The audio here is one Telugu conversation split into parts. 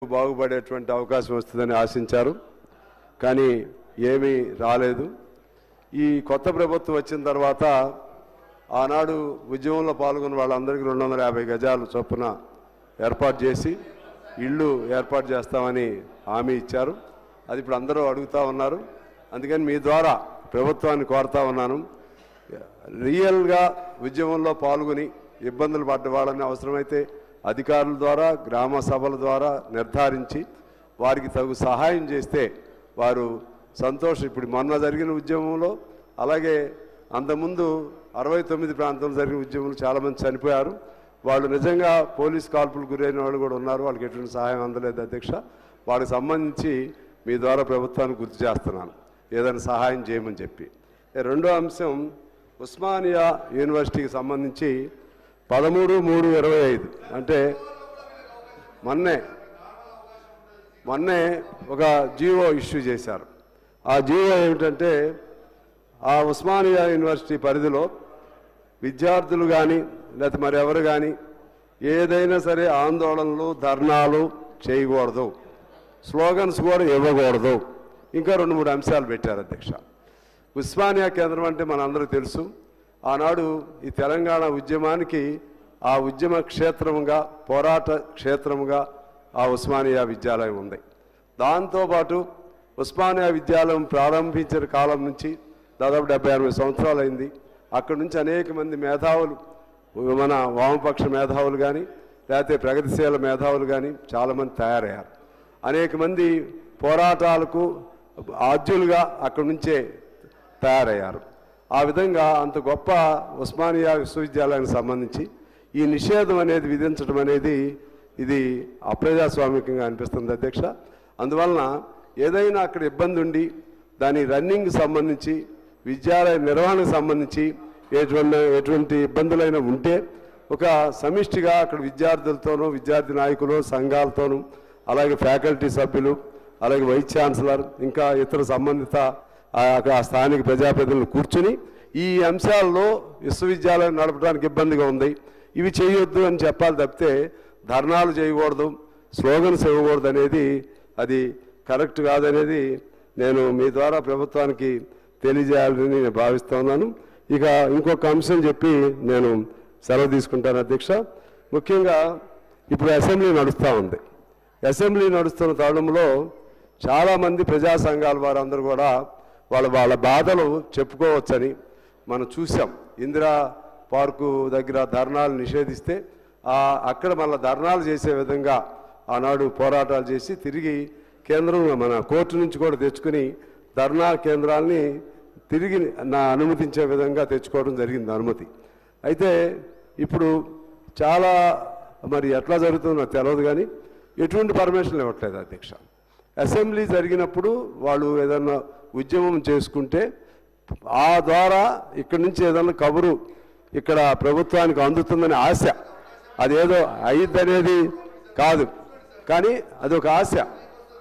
బాగుపడేటువంటి అవకాశం వస్తుందని ఆశించారు. కానీ ఏమీ రాలేదు. ఈ కొత్త ప్రభుత్వం వచ్చిన తర్వాత ఆనాడు ఉద్యమంలో పాల్గొన్న వాళ్ళందరికీ 250 గజాలు చొప్పున ఏర్పాటు చేసి ఇళ్ళు ఏర్పాటు చేస్తామని హామీ ఇచ్చారు. అది ఇప్పుడు అందరూ అడుగుతూ ఉన్నారు. అందుకని మీ ద్వారా ప్రభుత్వాన్ని కోరుతా ఉన్నాను, రియల్గా ఉద్యమంలో పాల్గొని ఇబ్బందులు పడ్డ వాళ్ళని అవసరమైతే అధికారుల ద్వారా గ్రామ సభల ద్వారా నిర్ధారించి వారికి తగు సహాయం చేస్తే వారు సంతోషం. ఇప్పుడు మొన్న జరిగిన ఉద్యమంలో అలాగే అంతకుముందు 69 ప్రాంతంలో జరిగిన ఉద్యమంలో చాలామంది చనిపోయారు. వాళ్ళు నిజంగా పోలీస్ కాల్పులు గురైన వాళ్ళు కూడా ఉన్నారు. వాళ్ళకి ఎటువంటి సహాయం అందలేదు అధ్యక్ష. వారికి సంబంధించి మీ ద్వారా ప్రభుత్వానికి గుర్తు చేస్తున్నాను, ఏదైనా సహాయం చేయమని చెప్పి. రెండో అంశం, ఉస్మానియా యూనివర్సిటీకి సంబంధించి 13/3/25 అంటే మొన్నే ఒక జీవో ఇష్యూ చేశారు. ఆ జీవో ఏమిటంటే, ఆ ఉస్మానియా యూనివర్సిటీ పరిధిలో విద్యార్థులు కానీ లేకపోతే మరెవరు కానీ ఏదైనా సరే ఆందోళనలు ధర్నాలు చేయకూడదు, స్లోగన్స్ కూడా ఇవ్వకూడదు. ఇంకా 2-3 అంశాలు పెట్టారు అధ్యక్ష. ఉస్మానియా కేంద్రం అంటే మనందరికీ తెలుసు, ఆనాడు ఈ తెలంగాణ ఉద్యమానికి ఆ ఉద్యమ క్షేత్రముగా పోరాట క్షేత్రముగా ఆ ఉస్మానియా విద్యాలయం ఉంది. దాంతోపాటు ఉస్మానియా విద్యాలయం ప్రారంభించిన కాలం నుంచి దాదాపు 70-80 సంవత్సరాలు అయింది. అక్కడి నుంచి అనేక మంది మేధావులు, మన వామపక్ష మేధావులు కానీ లేకపోతే ప్రగతిశీల మేధావులు కానీ చాలామంది తయారయ్యారు. అనేక మంది పోరాటాలకు ఆద్యులుగా అక్కడి నుంచే తయారయ్యారు. ఆ విధంగా అంత గొప్ప ఉస్మానియా విశ్వవిద్యాలయానికి సంబంధించి ఈ నిషేధం అనేది విధించడం అనేది ఇది అప్రజాస్వామికంగా అనిపిస్తుంది అధ్యక్ష. అందువలన ఏదైనా అక్కడ ఇబ్బంది ఉండి దాని రన్నింగ్కి సంబంధించి విద్యాలయ నిర్వహణకు సంబంధించి ఎటువంటి ఇబ్బందులైనా ఉంటే ఒక సమిష్టిగా అక్కడ విద్యార్థులతోనూ విద్యార్థి నాయకులు సంఘాలతోనూ అలాగే ఫ్యాకల్టీ సభ్యులు అలాగే వైస్ ఛాన్సలర్ ఇంకా ఇతర సంబంధిత ఆ స్థానిక ప్రజాప్రతినిధులు కూర్చుని ఈ అంశాల్లో విశ్వవిద్యాలయం నడపడానికి ఇబ్బందిగా ఉంది, ఇవి చేయొద్దు అని చెప్పాలి తప్పితే ధర్నాలు చేయకూడదు, స్లోగన్స్ ఇవ్వకూడదు అనేది అది కరెక్ట్ కాదనేది నేను మీ ద్వారా ప్రభుత్వానికి తెలియజేయాలని నేను భావిస్తున్నాను. ఇక ఇంకొక అంశం చెప్పి నేను సెలవు తీసుకుంటాను అధ్యక్ష. ముఖ్యంగా ఇప్పుడు అసెంబ్లీ నడుస్తూ ఉంది. అసెంబ్లీ నడుస్తున్న తరుణంలో చాలామంది ప్రజా సంఘాల వారందరూ కూడా వాళ్ళ బాధలు చెప్పుకోవచ్చని మనం చూసాం. ఇందిరా పార్కు దగ్గర ధర్నాలు నిషేధిస్తే అక్కడ మళ్ళీ ధర్నాలు చేసే విధంగా ఆనాడు పోరాటాలు చేసి తిరిగి కేంద్రంలో మన కోర్టు నుంచి కూడా తెచ్చుకుని ధర్నా కేంద్రాలని తిరిగి అనుమతించే విధంగా తెచ్చుకోవడం జరిగింది అనుమతి. అయితే ఇప్పుడు చాలా మరి ఎట్లా జరుగుతుందో తెలియదు కానీ ఎటువంటి పర్మిషన్లు ఇవ్వట్లేదు అధ్యక్ష. అసెంబ్లీ జరిగినప్పుడు వాళ్ళు ఏదన్నా ఉద్యమం చేసుకుంటే ఆ ద్వారా ఇక్కడి నుంచి ఏదన్నా కబురు ఇక్కడ ప్రభుత్వానికి అందుతుందని ఆశ, అదేదో అయిద్దనేది కాదు కానీ అదొక ఆశ.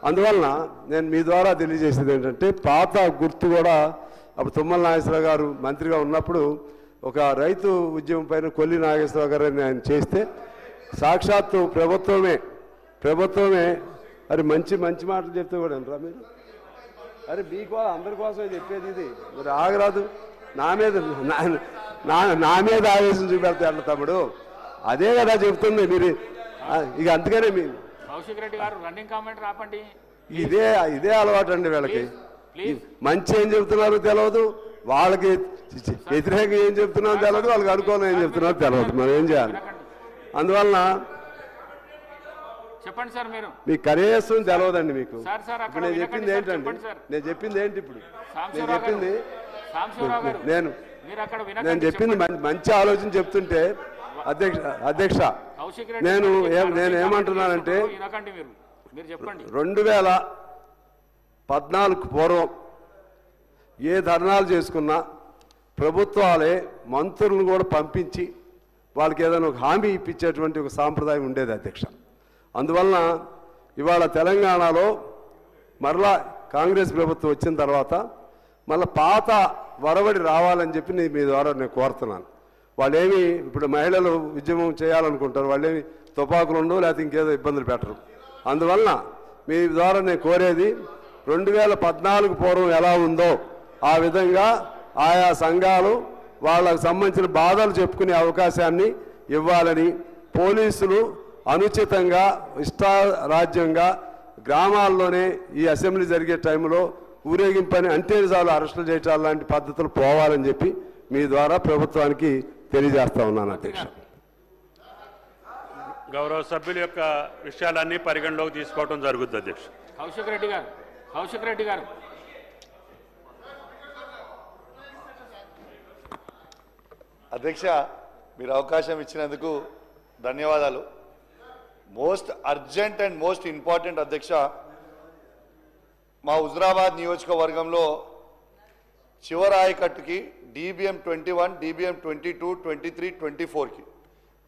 అందువలన నేను మీ ద్వారా తెలియజేసేది ఏంటంటే, పాత గుర్తు కూడా అప్పుడు తుమ్మల నాగేశ్వరరావు గారు మంత్రిగా ఉన్నప్పుడు ఒక రైతు ఉద్యమం పైన కొల్లి నాగేశ్వరరావు గారు ఆయన చేస్తే సాక్షాత్తు ప్రభుత్వమే అరే మంచి మాటలు చెప్తే కూడా అంటారా మీరు? అరే అందరి కోసమే చెప్పేది ఇది, మరి ఆగరాదు. నా మీద ఆవేశం చూపెడితే అట్లా తమ్ముడు, అదే కదా చెప్తుంది మీరు. ఇక అందుకనే మీరు ఇదే అలవాటు అండి వీళ్ళకి. మంచి ఏం చెప్తున్నారో తెలియదు, వాళ్ళకి వ్యతిరేకంగా ఏం చెప్తున్నారో తెలియదు, వాళ్ళకి అనుకూలం ఏం చెప్తున్నారో తెలియదు. మనం ఏం చేయాలి? అందువలన చెప్పండి సార్, మీరు మీకు కనీసం తెలియదండి మీకు. నేను చెప్పింది ఏంటండి, ఇప్పుడు నేను చెప్పింది మంచి ఆలోచన చెప్తుంటే అధ్యక్ష నేను ఏమంటున్నానంటే 2014 పూర్వం ఏ ధర్నాలు చేసుకున్నా ప్రభుత్వాలే మంత్రులను కూడా పంపించి వాళ్ళకి ఏదైనా ఒక హామీ ఇప్పించేటువంటి ఒక సాంప్రదాయం ఉండేది అధ్యక్ష. అందువలన ఇవాళ తెలంగాణలో మరలా కాంగ్రెస్ ప్రభుత్వం వచ్చిన తర్వాత మళ్ళీ పాత వరవడి రావాలని చెప్పి మీ ద్వారా నేను కోరుతున్నాను. వాళ్ళేమి ఇప్పుడు మహిళలు ఉద్యమం చేయాలనుకుంటారు, వాళ్ళేమి తుపాకులు ఉండవు లేకపోతే ఇంకేదో ఇబ్బందులు పెట్టరు. అందువలన మీ ద్వారా నేను కోరేది 2014 పూర్వం ఎలా ఉందో ఆ విధంగా ఆయా సంఘాలు వాళ్ళకు సంబంధించిన బాధలు చెప్పుకునే అవకాశాన్ని ఇవ్వాలని, పోలీసులు అనుచితంగా ఇష్టారాజ్యంగా గ్రామాల్లోనే ఈ అసెంబ్లీ జరిగే టైంలో ఊరేగింపని అంటే చాలు అరెస్టులు చేయటాలు లాంటి పద్ధతులు పోవాలని చెప్పి మీ ద్వారా ప్రభుత్వానికి తెలియజేస్తా ఉన్నాను అధ్యక్ష. గౌరవ సభ్యుల యొక్క విషయాలన్నీ పరిగణలోకి తీసుకోవడం జరుగుతుంది అధ్యక్ష. కౌశిక్ రెడ్డి గారు అధ్యక్ష, మీరు అవకాశం ఇచ్చినందుకు ధన్యవాదాలు. Most urgent and most important అధ్యక్ష, మా హుజురాబాద్ నియోజకవర్గంలో చివరి ఆయకట్టుకి DBM 21, DBM 22, 23, 24కి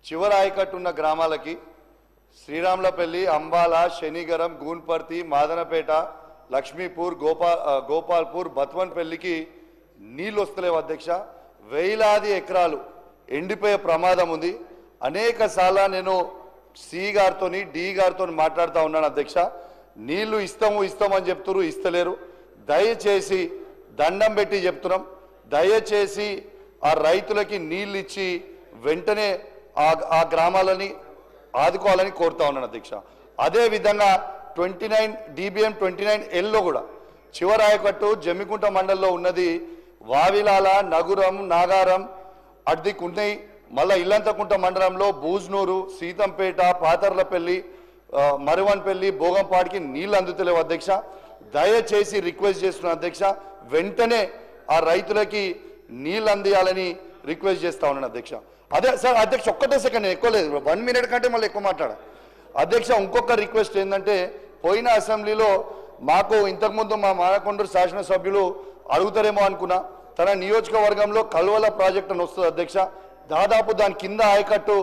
చివరి ఆయకట్టు ఉన్న గ్రామాలకి శ్రీరాములపల్లి, అంబాల, శనిగరం, గూన్పర్తి, మాదనపేట, లక్ష్మీపూర్, గోపాల్పూర్, బత్వన్పల్లికి నీళ్ళు వస్తలేవు అధ్యక్ష. వేలాది ఎకరాలు ఎండిపోయే ప్రమాదం ఉంది. అనేక సార్లు నేను సి గారితో డి గారితో మాట్లాడుతూ ఉన్నాను అధ్యక్ష. నీళ్లు ఇస్తామని చెప్తున్నారు, ఇస్తలేరు. దయచేసి దండం పెట్టి చెప్తున్నాం, దయచేసి ఆ రైతులకి నీళ్ళు ఇచ్చి వెంటనే ఆ గ్రామాలని ఆదుకోవాలని కోరుతా ఉన్నాను అధ్యక్ష. అదేవిధంగా 29 DBM 29Lలో కూడా చివరి ఆయకట్టు జమ్మికుంట మండలంలో ఉన్నది. వావిలాల, నగురం, నాగారం అడ్దికున్నాయి. మళ్ళీ ఇల్లంతకుంట మండలంలో బూజ్నూరు, సీతంపేట, పాతర్లపల్లి, మరువన్పల్లి, భోగంపాడికి నీళ్లు అందుతలేవు అధ్యక్ష. దయచేసి రిక్వెస్ట్ చేస్తున్నాను అధ్యక్ష, వెంటనే ఆ రైతులకి నీళ్ళు అందియాలని రిక్వెస్ట్ చేస్తా ఉన్నాను అధ్యక్ష. అదే సార్ అధ్యక్ష, ఒక్కటే సెకండ్, నేను ఎక్కువ లేదు, 1 minute కంటే మళ్ళీ ఎక్కువ మాట్లాడా అధ్యక్ష. ఇంకొక రిక్వెస్ట్ ఏంటంటే, పోయిన అసెంబ్లీలో మాకు ఇంతకుముందు మా మానకొండూరు శాసనసభ్యులు అడుగుతారేమో అనుకున్నా, తన నియోజకవర్గంలో కల్వల ప్రాజెక్ట్ అని వస్తుంది అధ్యక్ష. దాదాపు దాని కింద ఆయకట్టు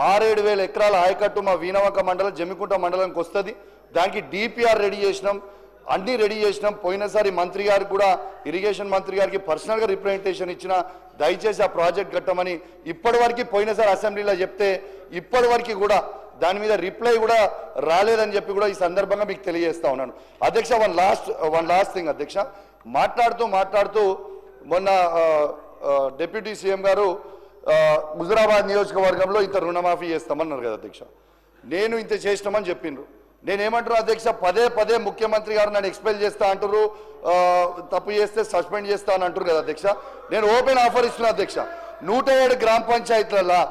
6-7 వేల ఎకరాల ఆయకట్టు మా వీణవంక మండలం, జమ్మికుంట మండలానికి వస్తుంది. దానికి DPR రెడీ చేసినాం, అన్నీ రెడీ చేసినాం. పోయినసారి మంత్రి గారికి కూడా, ఇరిగేషన్ మంత్రి గారికి పర్సనల్గా రిప్రజెంటేషన్ ఇచ్చిన, దయచేసి ఆ ప్రాజెక్ట్ కట్టమని. ఇప్పటివరకు పోయినసారి అసెంబ్లీలో చెప్తే ఇప్పటివరకు కూడా దాని మీద రిప్లై కూడా రాలేదని చెప్పి కూడా ఈ సందర్భంగా మీకు తెలియజేస్తా ఉన్నాను అధ్యక్ష. వన్ లాస్ట్ థింగ్ అధ్యక్ష, మాట్లాడుతూ మొన్న డిప్యూటీ సీఎం గారు హుజురాబాద్ నియోజకవర్గంలో ఇంత రుణమాఫీ చేస్తామన్నారు కదా అధ్యక్ష. నేను ఇంత చేసినామని చెప్పిండ్రు. నేనేమంటున్నా అధ్యక్ష, పదే ముఖ్యమంత్రి గారు నన్ను ఎక్స్పెల్ చేస్తా అంటారు, తప్పు చేస్తే సస్పెండ్ చేస్తా అని అంటారు కదా అధ్యక్ష. నేను ఓపెన్ ఆఫర్ ఇస్తున్నా అధ్యక్ష, 107 గ్రామ పంచాయతీలలో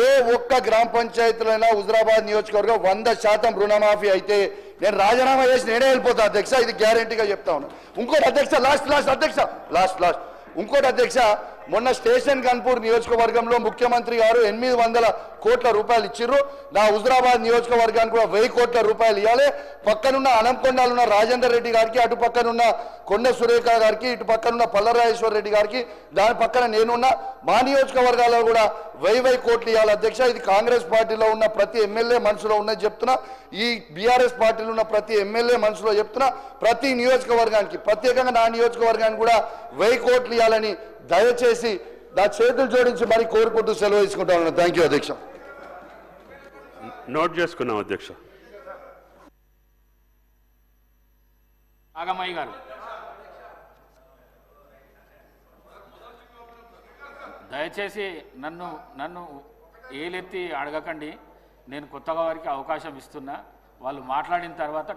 ఏ ఒక్క గ్రామ పంచాయతీలైనా హుజురాబాద్ నియోజకవర్గం 100% రుణమాఫీ అయితే నేను రాజీనామా చేసి నేనే వెళ్ళిపోతా అధ్యక్ష. ఇది గ్యారంటీగా చెప్తా ఉన్నా. ఇంకోటి అధ్యక్ష, లాస్ట్ ఇంకోటి అధ్యక్ష, మొన్న స్టేషన్ గన్పూర్ నియోజకవర్గంలో ముఖ్యమంత్రి గారు 800 కోట్ల రూపాయలు ఇచ్చిర్రు. నా హుజురాబాద్ నియోజకవర్గానికి కూడా 1000 కోట్ల రూపాయలు ఇవ్వాలి. పక్కనున్న అనంకొండలున్న రాజేందర్ రెడ్డి గారికి, అటు పక్కనున్న కొండ సురేఖ గారికి, ఇటు పక్కనున్న పల్లరాజేశ్వర రెడ్డి గారికి, దాని పక్కన నేనున్న మా నియోజకవర్గాల్లో కూడా 1000 కోట్లు ఇవ్వాలి అధ్యక్ష. ఇది కాంగ్రెస్ పార్టీలో ఉన్న ప్రతి ఎమ్మెల్యే మనసులో ఉన్నది చెప్తున్నా, ఈ బీఆర్ఎస్ పార్టీలో ఉన్న ప్రతి ఎమ్మెల్యే మనసులో చెప్తున్నా. ప్రతి నియోజకవర్గానికి, ప్రత్యేకంగా నా నియోజకవర్గానికి కూడా 1000 కోట్లు ఇవ్వాలని దయచేసి నా చేతులు జోడించి మరి కోరుకుంటూ సెలవు తీసుకుంటా ఉన్నాను. థ్యాంక్ యూ అధ్యక్ష. నోట్ చేసుకున్నాం అధ్యక్ష. నాగమయ్య గారు, దయచేసి నన్ను ఏలెత్తి అడగకండి. నేను కొత్తగా వారికి అవకాశం ఇస్తున్నా. వాళ్ళు మాట్లాడిన తర్వాత